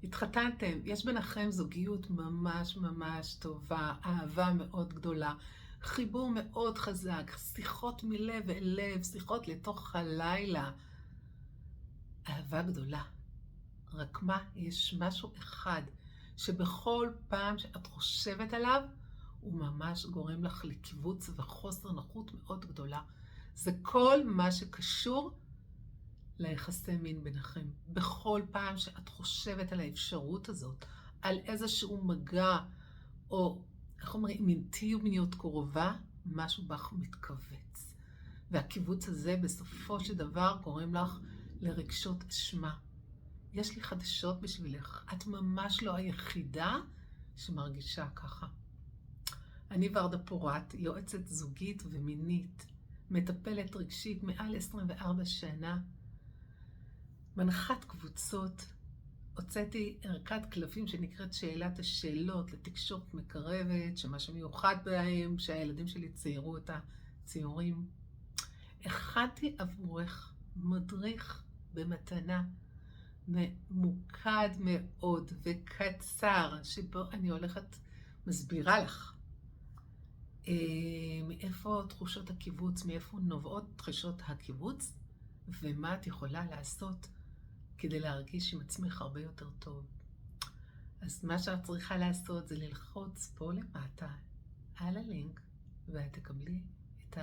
התחתנתם, יש ביניכם זוגיות ממש ממש טובה, אהבה מאוד גדולה, חיבור מאוד חזק, שיחות מלב אל לב, שיחות לתוך הלילה. אהבה גדולה. רק מה, יש משהו אחד שבכל פעם שאת חושבת עליו, הוא ממש גורם לך לקיבוץ וחוסר נוחות מאוד גדולה. זה כל מה שקשור ליחסי מין ביניכם. בכל פעם שאת חושבת על האפשרות הזאת, על איזשהו מגע, או איך אומרים, אינטימיות קרובה, משהו בך מתכווץ. והקיבוץ הזה בסופו של דבר גורם לך לרגשות אשמה. יש לי חדשות בשבילך, את ממש לא היחידה שמרגישה ככה. אני ורדה פורט, יועצת זוגית ומינית, מטפלת רגשית מעל 24 שנה, מנחת קבוצות, הוצאתי ערכת קלפים שנקראת שאלת השאלות לתקשורת מקרבת, שמה שמיוחד בהם, שהילדים שלי ציירו את הציורים. הכנתי עבורך מדריך במתנה, ממוקד מאוד וקצר, שבו אני הולכת, מסבירה לך מאיפה תחושות הקיבוץ, מאיפה נובעות תחושות הקיבוץ, ומה את יכולה לעשות כדי להרגיש עם עצמך הרבה יותר טוב. אז מה שאת צריכה לעשות זה ללחוץ פה למטה על הלינק, ואת תקבלי את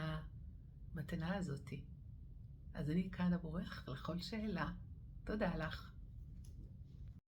המתנה הזאת. אז אני כאן עבורך לכל שאלה. תודה לך.